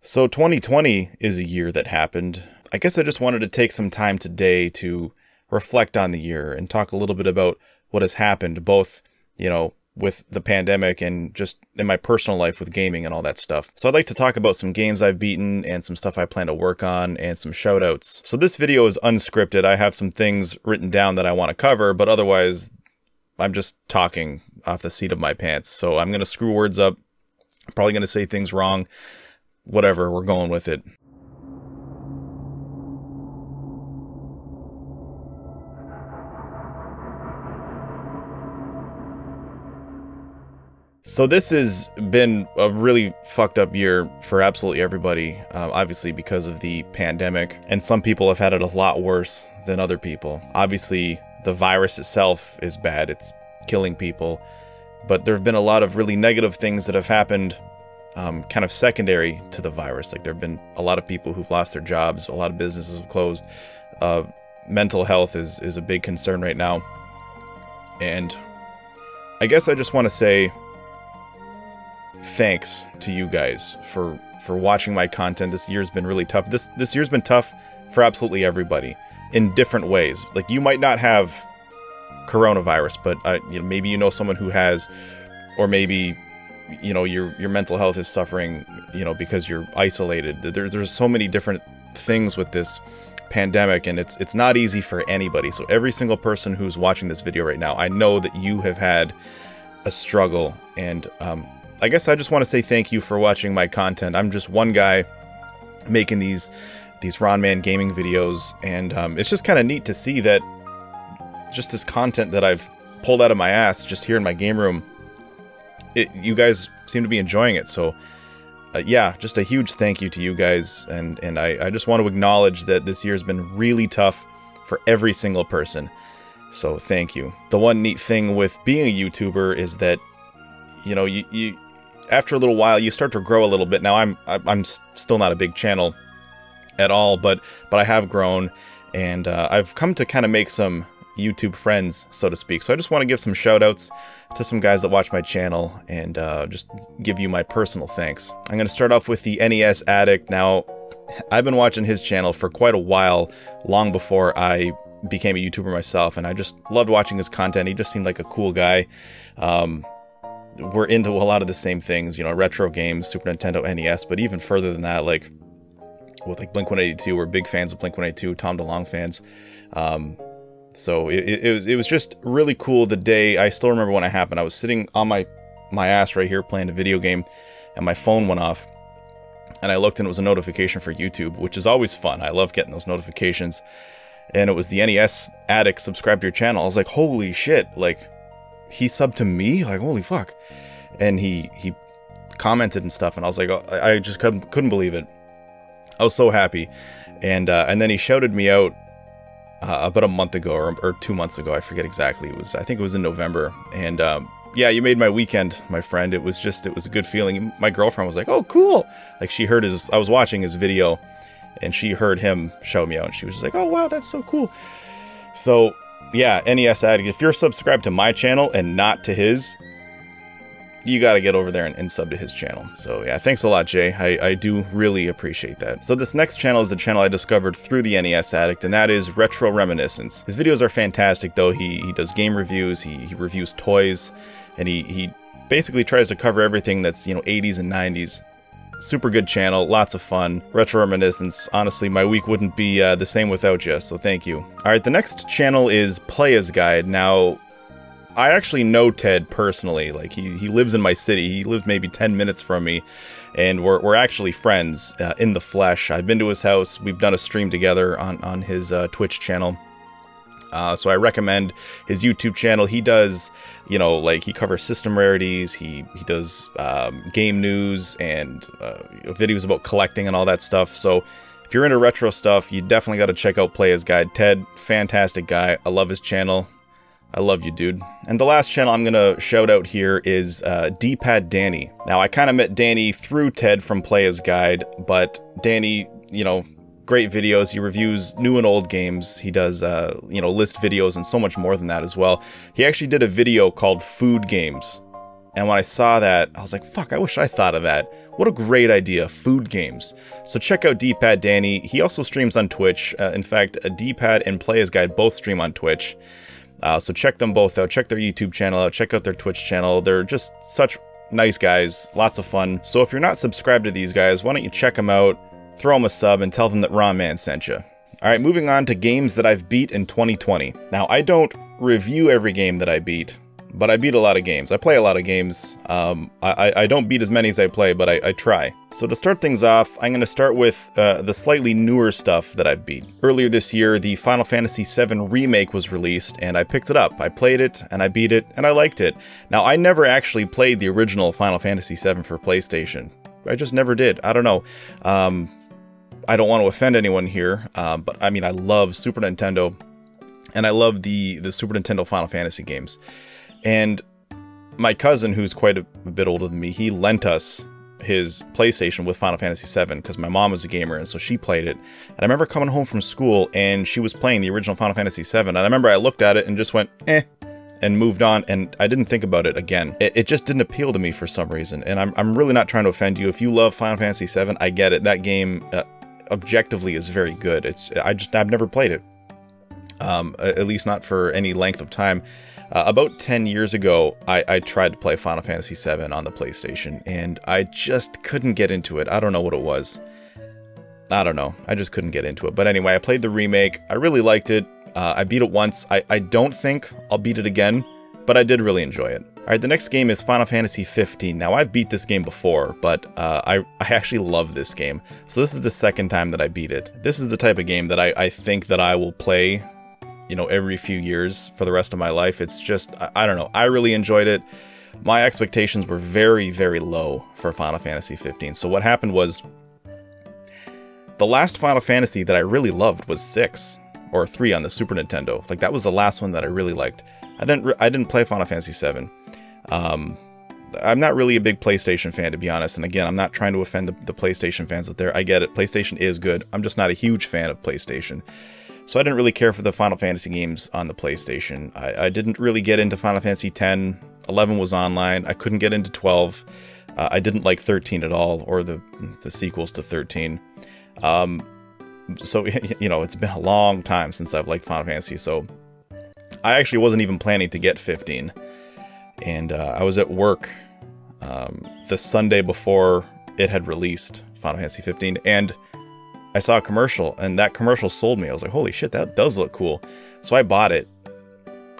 So 2020 is a year that happened. I guess I just wanted to take some time today to reflect on the year and talk a little bit about what has happened, both, with the pandemic and just in my personal life with gaming and all that stuff. So I'd like to talk about some games I've beaten and some stuff I plan to work on and some shout outs. So this video is unscripted. I have some things written down that I want to cover, but otherwise I'm just talking off the seat of my pants. So I'm going to screw words up. I'm probably going to say things wrong. Whatever, we're going with it. So this has been a really fucked up year for absolutely everybody, obviously because of the pandemic, and some people have had it a lot worse than other people. Obviously, the virus itself is bad, it's killing people, but there have been a lot of really negative things that have happened kind of secondary to the virus. Like there have been a lot of people who've lost their jobs, a lot of businesses have closed. Mental health is a big concern right now. And I guess I just want to say thanks to you guys for watching my content. This year's been really tough. This year's been tough for absolutely everybody in different ways. Like you might not have coronavirus, but maybe you know someone who has, or maybe your mental health is suffering, because you're isolated. There's so many different things with this pandemic, and it's not easy for anybody. So every single person who's watching this video right now, I know that you have had a struggle, and I guess I just want to say thank you for watching my content. I'm just one guy making these RonMan gaming videos, and it's just kind of neat to see that just this content that I've pulled out of my ass just here in my game room, you guys seem to be enjoying it. So yeah, just a huge thank you to you guys, and I just want to acknowledge that this year's been really tough for every single person. So thank you. The one neat thing with being a YouTuber is that you after a little while you start to grow a little bit. Now I'm still not a big channel at all, but I have grown, and I've come to kind of make some YouTube friends, so to speak. So I just want to give some shout outs to some guys that watch my channel and just give you my personal thanks. I'm going to start off with the NES Addict. Now, I've been watching his channel for quite a while, long before I became a YouTuber myself, and I just loved watching his content. He just seemed like a cool guy. We're into a lot of the same things, retro games, Super Nintendo, NES, but even further than that, like with Blink-182, we're big fans of Blink-182, Tom DeLonge fans. So it was just really cool the day. I still remember when it happened. I was sitting on my ass right here playing a video game, and my phone went off, and I looked, and it was a notification for YouTube, which is always fun. I love getting those notifications, and it was the NES Addict subscribe to your channel. I was like, holy shit, like he subbed to me, like holy fuck. And he commented and stuff, and I was like, oh, I just couldn't believe it. I was so happy. And then he shouted me out about a month ago or 2 months ago, I forget exactly. I think it was in November. And yeah, you made my weekend, my friend. It was a good feeling. My girlfriend was like, oh cool, like she heard I was watching his video, and she heard him shout me out, and she was just like, oh wow, that's so cool. So yeah, NES Addict, if you're subscribed to my channel and not to his, you got to get over there and sub to his channel. So yeah, thanks a lot, Jay. I do really appreciate that. So this next channel is a channel I discovered through the NES Addict, and that is Retro Reminiscence. His videos are fantastic, though. He does game reviews, he reviews toys, and he basically tries to cover everything that's, 80s and 90s. Super good channel, lots of fun. Retro Reminiscence, honestly, my week wouldn't be the same without you, so thank you. Alright, the next channel is Player's Guide. Now, I actually know Ted personally. Like, he lives in my city. He lives maybe 10 minutes from me, and we're actually friends in the flesh. I've been to his house. We've done a stream together on his Twitch channel. So I recommend his YouTube channel. He does, he covers system rarities, he does game news and videos about collecting and all that stuff. So if you're into retro stuff, you definitely got to check out Player's Guide. Ted, fantastic guy. I love his channel. I love you, dude. And the last channel I'm gonna shout out here is D-Pad Danny. Now, I kind of met Danny through Ted from Player's Guide, but Danny, great videos. He reviews new and old games. He does, list videos and so much more than that as well. He actually did a video called Food Games, And when I saw that, I was like, fuck, I wish I thought of that. What a great idea, food games. So check out D-Pad Danny. He also streams on Twitch. In fact, D-Pad and Play As Guide both stream on Twitch. So check them both out. Check their YouTube channel out. Check out their Twitch channel. They're just such nice guys. Lots of fun. So if you're not subscribed to these guys, why don't you check them out, throw them a sub, and tell them that RonMan sent you. Alright, moving on to games that I've beat in 2020. Now, I don't review every game that I beat, but I beat a lot of games. I play a lot of games. I don't beat as many as I play, but I try. So to start things off, I'm going to start with the slightly newer stuff that I've beat. Earlier this year, the Final Fantasy VII Remake was released, and I picked it up. I played it, and I beat it, and I liked it. Now, I never actually played the original Final Fantasy VII for PlayStation. I just never did. I don't know. I don't want to offend anyone here, but I mean, I love Super Nintendo, and I love the Super Nintendo Final Fantasy games. And my cousin, who's quite a bit older than me, he lent us his PlayStation with Final Fantasy VII because my mom was a gamer, and so she played it. And I remember coming home from school, and she was playing the original Final Fantasy VII, and I remember I looked at it and just went, eh, and moved on, and I didn't think about it again. It just didn't appeal to me for some reason, and I'm really not trying to offend you. If you love Final Fantasy VII, I get it. That game, objectively, is very good. I've never played it, at least not for any length of time. About 10 years ago, I tried to play Final Fantasy VII on the PlayStation, and I just couldn't get into it. I don't know what it was. I don't know. I just couldn't get into it. But anyway, I played the remake. I really liked it. I beat it once. I don't think I'll beat it again, but I did really enjoy it. Alright, the next game is Final Fantasy 15. Now, I've beat this game before, but I actually love this game. So this is the second time that I beat it. This is the type of game that I think that I will play, you know, every few years for the rest of my life. It's just, I don't know, I really enjoyed it. My expectations were very, very low for Final Fantasy 15. So what happened was, the last Final Fantasy that I really loved was 6, or 3 on the Super Nintendo. Like, that was the last one that I really liked. I didn't play Final Fantasy 7. I'm not really a big PlayStation fan, to be honest, and again, I'm not trying to offend the PlayStation fans out there. I get it, PlayStation is good. I'm just not a huge fan of PlayStation. So I didn't really care for the Final Fantasy games on the PlayStation. I didn't really get into Final Fantasy X. 11 was online. I couldn't get into 12. I didn't like 13 at all, or the sequels to 13. So, you know, it's been a long time since I've liked Final Fantasy, so I actually wasn't even planning to get 15. And I was at work the Sunday before it had released, Final Fantasy 15, and I saw a commercial, and that commercial sold me. I was like, holy shit, that does look cool. So I bought it,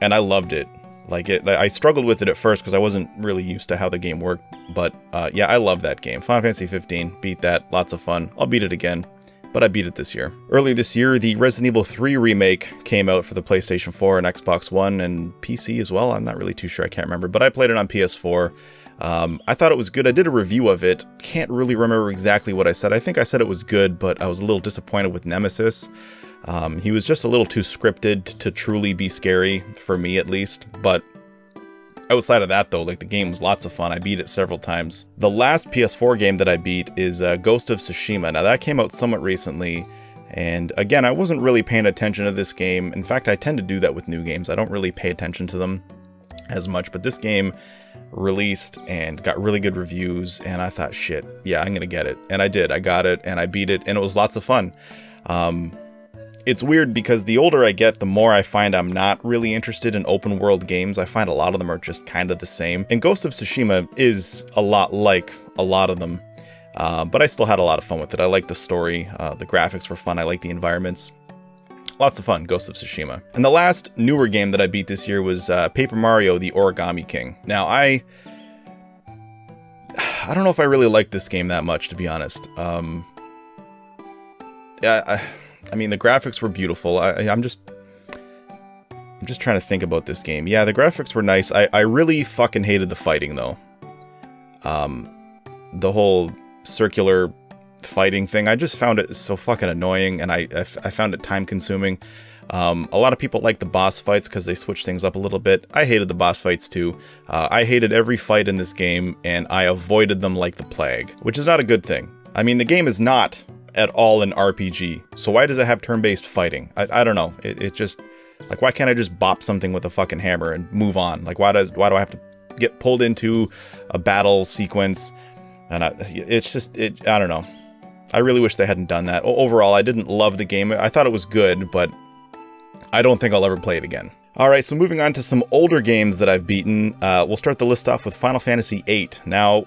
and I loved it. Like, I struggled with it at first because I wasn't really used to how the game worked, but yeah, I love that game. Final Fantasy 15, beat that, lots of fun. I'll beat it again, but I beat it this year. Earlier this year, the Resident Evil 3 remake came out for the PlayStation 4 and Xbox One and PC as well. I'm not really too sure, I can't remember, but I played it on PS4. I thought it was good. I did a review of it. Can't really remember exactly what I said. I think I said it was good, but I was a little disappointed with Nemesis. He was just a little too scripted to truly be scary, for me at least. But outside of that, though, like, the game was lots of fun. I beat it several times. The last PS4 game that I beat is Ghost of Tsushima. Now, that came out somewhat recently. And again, I wasn't really paying attention to this game. In fact, I tend to do that with new games. I don't really pay attention to them as much, but this game released and got really good reviews, and I thought, shit, yeah, I'm gonna get it. And I did. I got it, and I beat it, and it was lots of fun. It's weird because the older I get, the more I find I'm not really interested in open world games. I find a lot of them are just kind of the same. And Ghost of Tsushima is a lot like a lot of them, but I still had a lot of fun with it. I liked the story, the graphics were fun, I liked the environments. Lots of fun, Ghost of Tsushima. And the last newer game that I beat this year was Paper Mario: The Origami King. Now, I don't know if I really liked this game that much, to be honest. Yeah, I mean, the graphics were beautiful. I'm just trying to think about this game. Yeah, the graphics were nice. I really fucking hated the fighting, though. The whole circular fighting thing, I just found it so fucking annoying, and I found it time consuming. A lot of people like the boss fights because they switch things up a little bit. I hated the boss fights too. I hated every fight in this game, and I avoided them like the plague, which is not a good thing. I mean, the game is not at all an RPG, so why does it have turn-based fighting? I don't know. It just, like, why can't I just bop something with a fucking hammer and move on? Like, why do I have to get pulled into a battle sequence, and it's just, I don't know. I really wish they hadn't done that. Overall, I didn't love the game. I thought it was good, but I don't think I'll ever play it again. Alright, so moving on to some older games that I've beaten, we'll start the list off with Final Fantasy VIII. Now,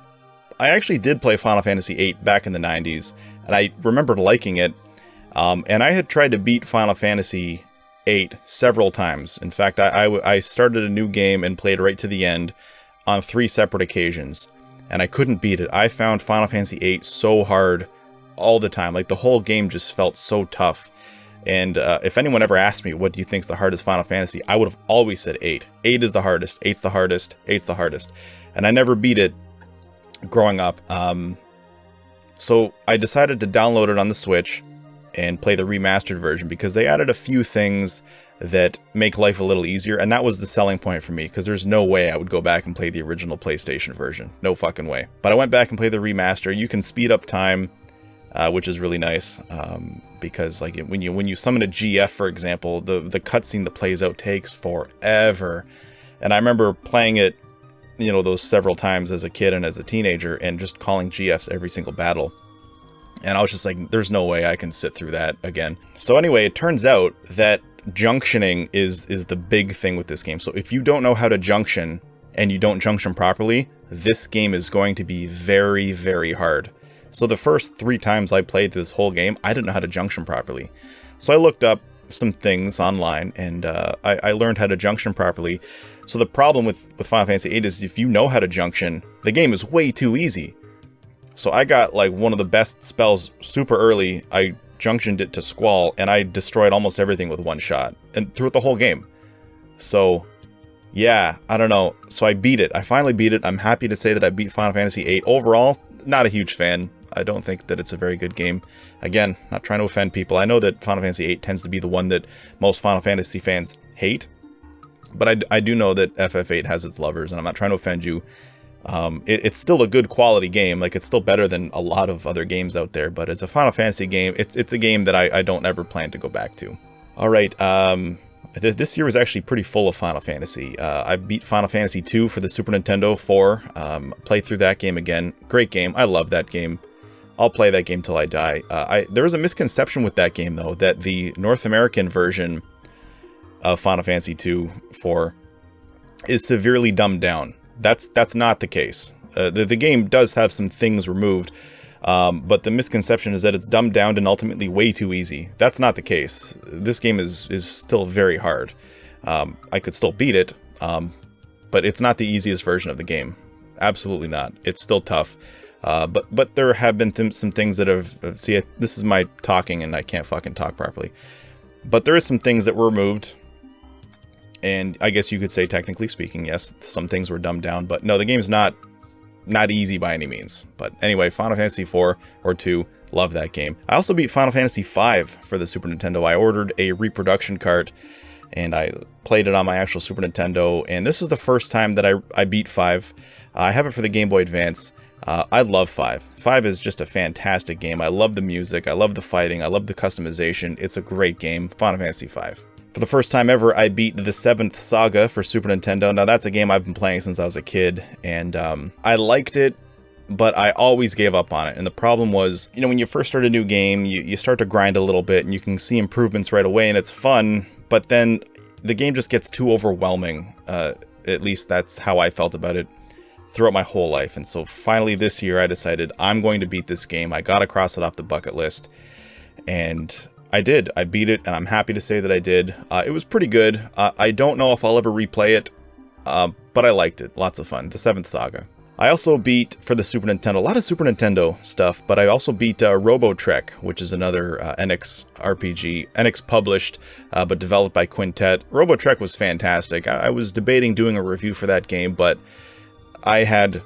I actually did play Final Fantasy VIII back in the 90s, and I remember liking it, and I had tried to beat Final Fantasy VIII several times. In fact, I started a new game and played right to the end on 3 separate occasions, and I couldn't beat it. I found Final Fantasy VIII so hard all the time. Like, the whole game just felt so tough. And if anyone ever asked me, what do you think is the hardest Final Fantasy, I would have always said 8. 8 is the hardest, 8's the hardest, 8's the hardest. And I never beat it growing up. So I decided to download it on the Switch and play the remastered version, because they added a few things that make life a little easier. And that was the selling point for me, because there's no way I would go back and play the original PlayStation version. No fucking way. But I went back and played the remaster. You can speed up time, which is really nice. Because like when you summon a GF, for example, the cutscene that plays out takes forever. And I remember playing it, you know, those several times as a kid and as a teenager, and just calling GFs every single battle. And I was just like, there's no way I can sit through that again. So anyway, it turns out that junctioning is the big thing with this game. So if you don't know how to junction and you don't junction properly, this game is going to be very, very hard. So the first 3 times I played this whole game, I didn't know how to junction properly. So I looked up some things online, and I learned how to junction properly. So the problem with Final Fantasy VIII is if you know how to junction, the game is way too easy. So I got like one of the best spells super early. I junctioned it to Squall, and I destroyed almost everything with 1 shot, and throughout the whole game. So yeah, I don't know. So I beat it. I finally beat it. I'm happy to say that I beat Final Fantasy VIII. Overall, not a huge fan. I don't think that it's a very good game. Again, not trying to offend people. I know that Final Fantasy VIII tends to be the one that most Final Fantasy fans hate, but I do know that FF8 has its lovers, and I'm not trying to offend you. It's still a good quality game. Like, it's still better than a lot of other games out there, but as a Final Fantasy game, it's a game that I don't ever plan to go back to. Alright, this year was actually pretty full of Final Fantasy. I beat Final Fantasy 2 for the Super Nintendo 4, played through that game again. Great game. I love that game. I'll play that game till I die. There was a misconception with that game, though, that the North American version of Final Fantasy 2 4 is severely dumbed down. That's not the case. The game does have some things removed, but the misconception is that it's dumbed down and ultimately way too easy. That's not the case. This game is still very hard. I could still beat it, but it's not the easiest version of the game. Absolutely not. It's still tough. But there have been some things that have... See, this is my talking and I can't fucking talk properly. But there is some things that were removed. And I guess you could say, technically speaking, yes, some things were dumbed down. But no, the game's not easy by any means. But anyway, Final Fantasy 4 or 2, love that game. I also beat Final Fantasy 5 for the Super Nintendo. I ordered a reproduction cart, and I played it on my actual Super Nintendo. And this is the first time that I beat 5. I have it for the Game Boy Advance. I love 5. 5 is just a fantastic game. I love the music, I love the fighting, I love the customization. It's a great game, Final Fantasy 5. For the first time ever, I beat the 7th Saga for Super Nintendo. Now, that's a game I've been playing since I was a kid, and I liked it, but I always gave up on it. And the problem was, you know, when you first start a new game, you start to grind a little bit, and you can see improvements right away, and it's fun, but then the game just gets too overwhelming. At least that's how I felt about it throughout my whole life. And so finally this year I decided I'm going to beat this game. I gotta cross it off the bucket list, and I did. I beat it, and I'm happy to say that I did. It was pretty good. I don't know if I'll ever replay it, but I liked it. Lots of fun. The 7th Saga. I also beat, for the Super Nintendo, a lot of Super Nintendo stuff, but I also beat Robo Trek, which is another NX RPG, NX published, but developed by Quintet. Robo Trek was fantastic. I was debating doing a review for that game, but I had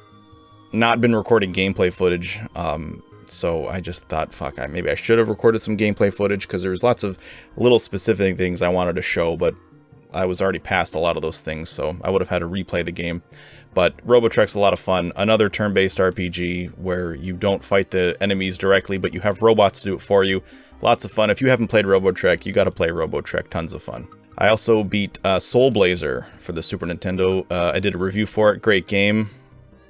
not been recording gameplay footage, so I just thought, fuck, maybe I should have recorded some gameplay footage, because there's lots of little specific things I wanted to show, but I was already past a lot of those things, so I would have had to replay the game. But Robotrek's a lot of fun. Another turn-based RPG where you don't fight the enemies directly, but you have robots do it for you. Lots of fun. If you haven't played Robotrek, you got to play Robotrek. Tons of fun. I also beat Soul Blazer for the Super Nintendo. I did a review for it. Great game.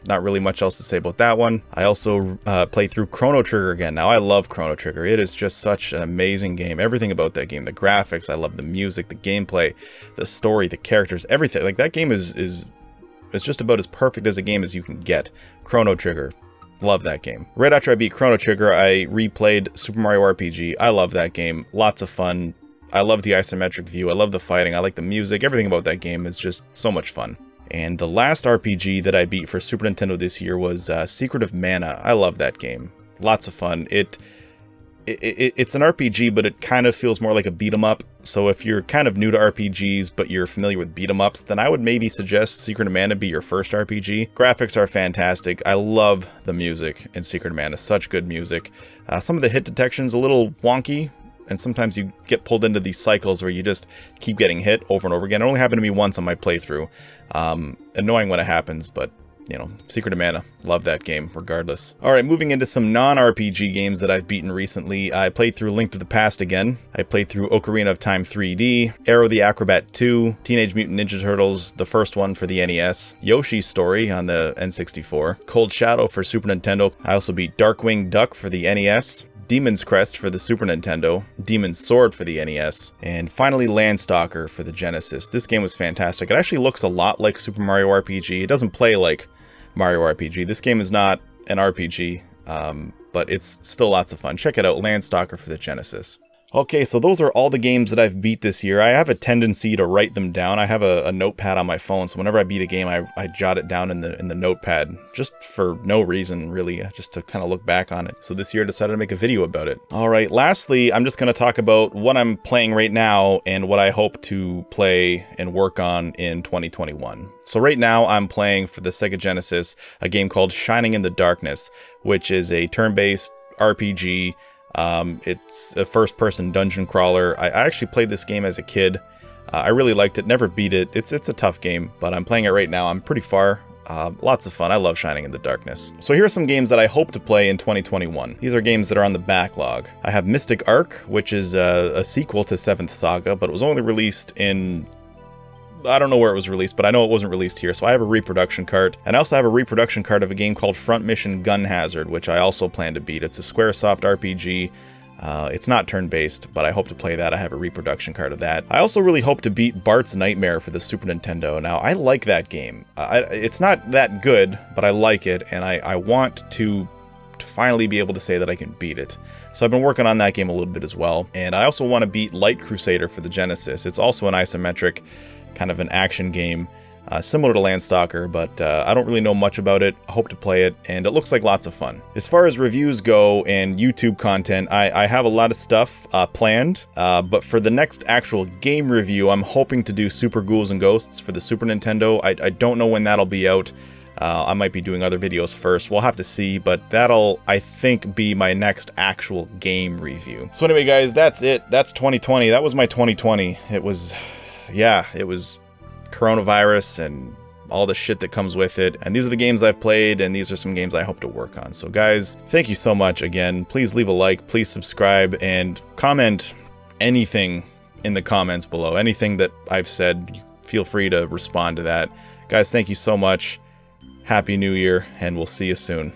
Not really much else to say about that one. I also played through Chrono Trigger again. Now, I love Chrono Trigger. It is just such an amazing game. Everything about that game. The graphics, I love the music, the gameplay, the story, the characters, everything. Like, that game is just about as perfect as a game as you can get. Chrono Trigger. Love that game. Right after I beat Chrono Trigger, I replayed Super Mario RPG. I love that game. Lots of fun. I love the isometric view. I love the fighting. I like the music. Everything about that game is just so much fun. And the last RPG that I beat for Super Nintendo this year was Secret of Mana. I love that game. Lots of fun. It's an RPG, but it kind of feels more like a beat 'em up. So if you're kind of new to RPGs, but you're familiar with beat 'em ups, then I would maybe suggest Secret of Mana be your first RPG. Graphics are fantastic. I love the music in Secret of Mana. Such good music. Some of the hit detection's a little wonky, and sometimes you get pulled into these cycles where you just keep getting hit over and over again. It only happened to me once on my playthrough. Annoying when it happens, but you know, Secret of Mana, love that game regardless. Alright, moving into some non-RPG games that I've beaten recently. I played through Link to the Past again. I played through Ocarina of Time 3D, Aero the Acrobat 2, Teenage Mutant Ninja Turtles, the first one for the NES, Yoshi's Story on the N64, Cold Shadow for Super Nintendo. I also beat Darkwing Duck for the NES, Demon's Crest for the Super Nintendo, Demon's Sword for the NES, and finally Landstalker for the Genesis. This game was fantastic. It actually looks a lot like Super Mario RPG. It doesn't play like Mario RPG. This game is not an RPG, but it's still lots of fun. Check it out, Landstalker for the Genesis. Okay, so those are all the games that I've beat this year. I have a tendency to write them down. I have a notepad on my phone, so whenever I beat a game, I jot it down in the notepad, just for no reason, really, just to kind of look back on it. So this year I decided to make a video about it. All right, lastly, I'm just going to talk about what I'm playing right now and what I hope to play and work on in 2021. So right now I'm playing for the Sega Genesis a game called Shining in the Darkness, which is a turn-based RPG. It's a first-person dungeon crawler. I actually played this game as a kid. I really liked it, never beat it. It's a tough game, but I'm playing it right now. I'm pretty far. Lots of fun. I love Shining in the Darkness. So here are some games that I hope to play in 2021. These are games that are on the backlog. I have Mystic Arc, which is a sequel to 7th Saga, but it was only released in... I don't know where it was released, but I know it wasn't released here, so I have a reproduction card. And I also have a reproduction card of a game called Front Mission Gun Hazard, which I also plan to beat. It's a Squaresoft RPG. It's not turn-based, but I hope to play that. I have a reproduction card of that. I also really hope to beat Bart's Nightmare for the Super Nintendo. Now, I like that game. It's not that good, but I like it, and I want to finally be able to say that I can beat it. So I've been working on that game a little bit as well. And I also want to beat Light Crusader for the Genesis. It's also an isometric, kind of an action game, similar to Landstalker, but I don't really know much about it. I hope to play it, and it looks like lots of fun. As far as reviews go and YouTube content, I have a lot of stuff planned, but for the next actual game review, I'm hoping to do Super Ghouls and Ghosts for the Super Nintendo. I don't know when that'll be out. I might be doing other videos first. We'll have to see, but that'll, I think, be my next actual game review. So anyway, guys, that's it. That's 2020. That was my 2020. It was... yeah, it was coronavirus and all the shit that comes with it. And these are the games I've played, and these are some games I hope to work on. So guys, thank you so much again. Please leave a like, please subscribe, and comment anything in the comments below. Anything that I've said, feel free to respond to that. Guys, thank you so much. Happy New Year, and we'll see you soon.